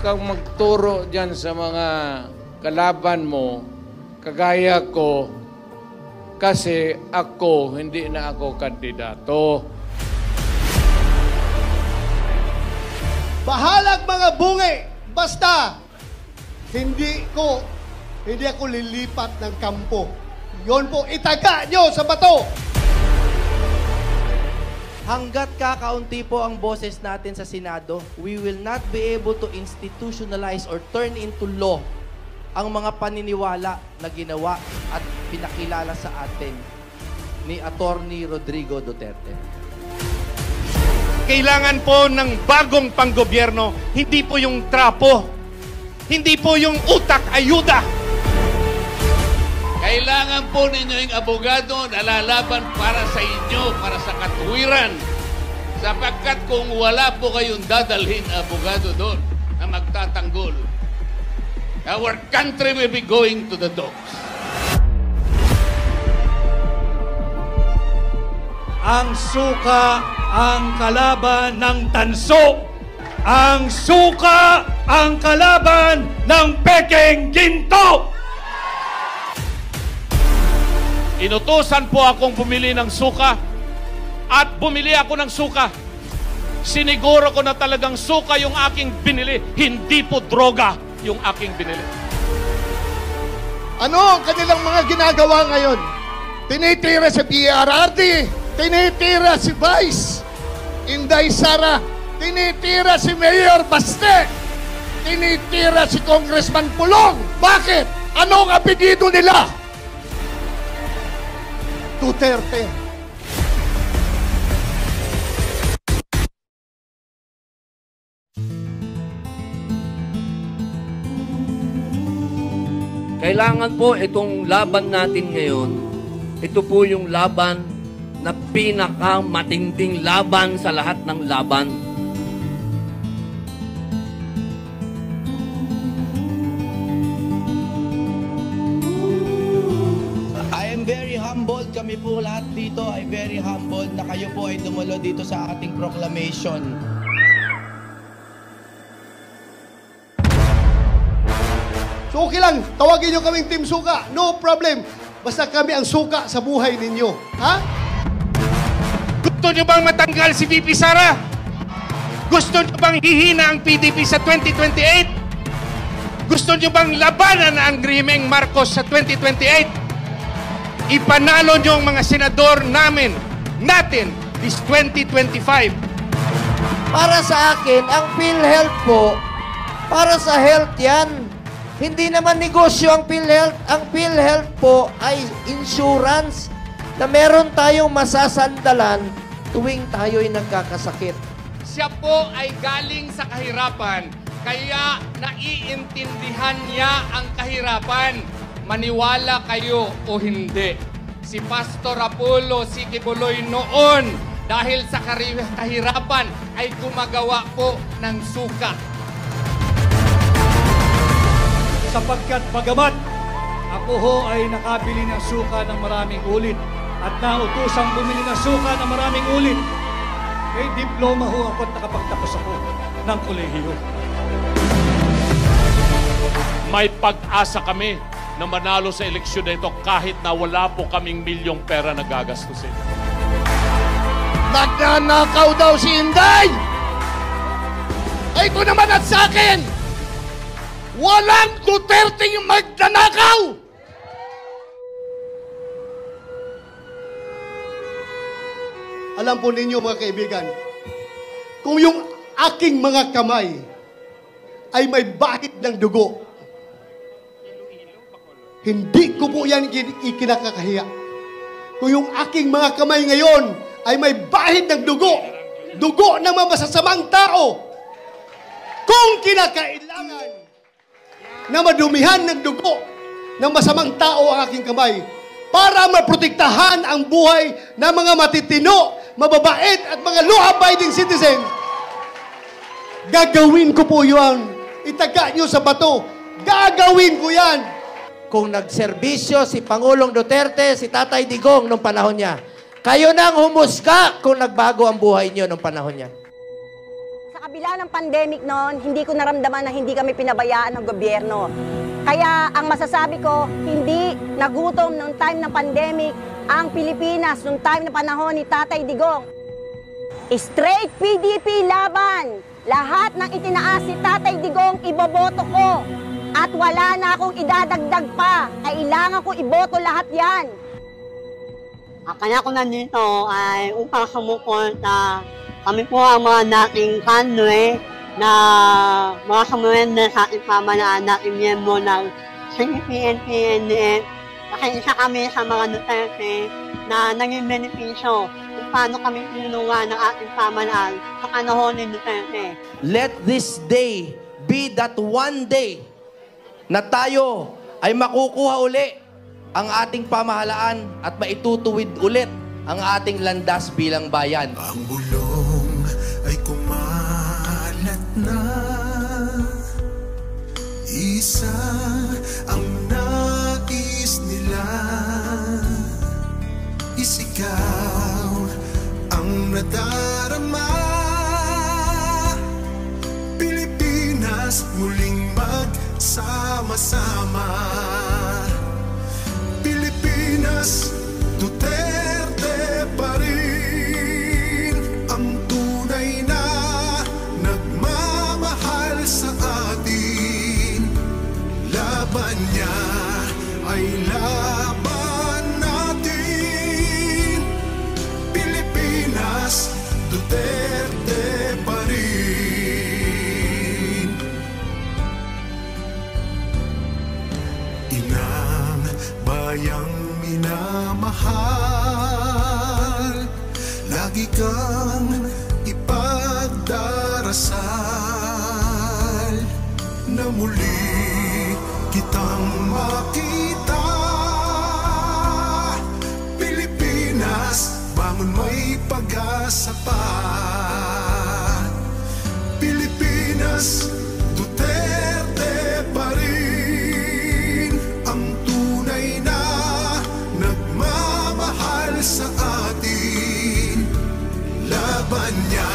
kang magturo dyan sa mga kalaban mo, kagaya ko, kasi ako, hindi na ako kandidato. Bahalag mga bungi, basta hindi ako lilipat ng kampo. Yon po, itaga nyo sa bato. Hanggat kakaunti po ang boses natin sa Senado, we will not be able to institutionalize or turn into law ang mga paniniwala na ginawa at pinakilala sa atin ni Attorney Rodrigo Duterte. Kailangan po ng bagong panggobyerno, hindi po yung trapo, hindi po yung utak ayuda. Kailangan po ninyo yung abogado na lalaban para sa inyo, para sa katuwiran. Sapagkat kung wala po kayong dadalhin abogado doon na magtatanggol, our country will be going to the dogs. Ang suka ang kalaban ng tanso. Ang suka ang kalaban ng pekeng ginto. Inutusan po akong bumili ng suka at bumili ako ng suka. Siniguro ko na talagang suka yung aking binili, hindi po droga yung aking binili. Ano ang kanilang mga ginagawa ngayon? Tinitira si PRRD, tinitira si Vice Inday Sara, tinitira si Mayor Baste, tinitira si Congressman Pulong. Bakit? Anong apelyido nila? Duterte. Kailangan po itong laban natin ngayon, ito po yung laban na pinakamatinding laban sa lahat ng laban. Very humbled kami po lahat dito ay very humbled na kayo po ay dumalo dito sa ating proclamation. So okay lang, tawagin nyo kaming Team Suka. No problem. Basta kami ang suka sa buhay ninyo. Ha? Gusto nyo bang matanggal si VP Sara? Gusto nyo bang hihina ang PDP sa 2028? Gusto nyo bang labanan ang Grimeng Marcos sa 2028? Ipanalo nyo ang mga senador natin this 2025. Para sa akin, ang PhilHealth po, para sa health yan. Hindi naman negosyo ang PhilHealth. Ang PhilHealth po ay insurance na meron tayong masasandalan tuwing tayo'y nagkakasakit. Siya po ay galing sa kahirapan, kaya naiintindihan niya ang kahirapan. Maniwala kayo o hindi. Si Pastor Apollo Sikibuloy noon, dahil sa kahirapan, ay gumagawa po ng suka. Sapagkat bagamat ako ho ay nakabili ng suka ng maraming ulit at nautosang bumili ng suka ng maraming ulit, may diploma ho ako at nakapagtapos ako ng kolehiyo. May pag-asa kami na manalo sa eleksyon na ito kahit na wala po kaming milyong pera na gagastusin. Nagnanakaw daw si Inday! Ay ko naman at sa akin! Walang Duterte yung magnanakaw! Alam po ninyo mga kaibigan, kung yung aking mga kamay ay may bahid ng dugo, hindi ko po yan ikinakakahiya. Kung yung aking mga kamay ngayon ay may bahid ng dugo, dugo ng mga masasamang tao, kung kinakailangan na madumihan ng dugo ng masamang tao ang aking kamay para maprotektahan ang buhay ng mga matitino, mababait at mga law-abiding citizen, gagawin ko po yun. Itaga nyo sa bato. Gagawin ko yan. Kung nagserbisyo si Pangulong Duterte, si Tatay Digong nung panahon niya, kayo nang humusga kung nagbago ang buhay niyo nung panahon niya. Sa kabila kabila ng pandemic noon, hindi ko naramdaman na hindi kami pinabayaan ng gobyerno. Kaya ang masasabi ko, hindi nagutom noong time ng pandemic ang Pilipinas noong time na panahon ni Tatay Digong. Straight PDP laban! Lahat ng itinaas si Tatay Digong, iboboto ko. At wala na akong idadagdag pa. Kailangan ko iboto lahat yan. Kaya ko nandito ay upang sumuporta. Kami po ang mga dating kanwe na mga sumuwende sa ating pamalaan, dating miyembro ng CPN-PNDF. Kasi isa kami sa mga Duterte na naging benepisyo kung paano kami tinulungan ng ating pamalaan sa panahon ni Duterte. Let this day be that one day na tayo ay makukuha uli ang ating pamahalaan at maitutuwid ulit ang ating landas bilang bayan. Ang bulong ay kumalat na, isa ang nais nila, isigaw ang nadarama. Pilipinas muling magsama-sama. Pilipinas, Duterte pa rin ang tunay na nagmamahal sa atin. Laban niya ay laban natin. Pilipinas, Duterte pa rin. Inang bayang minamahal, lagi kang ipagdarasal na muli kitang makita. Pilipinas, bangon, may pag-asa pa. Pilipinas, Duterte pa rin ang tunay na nagmamahal sa atin. Laban niya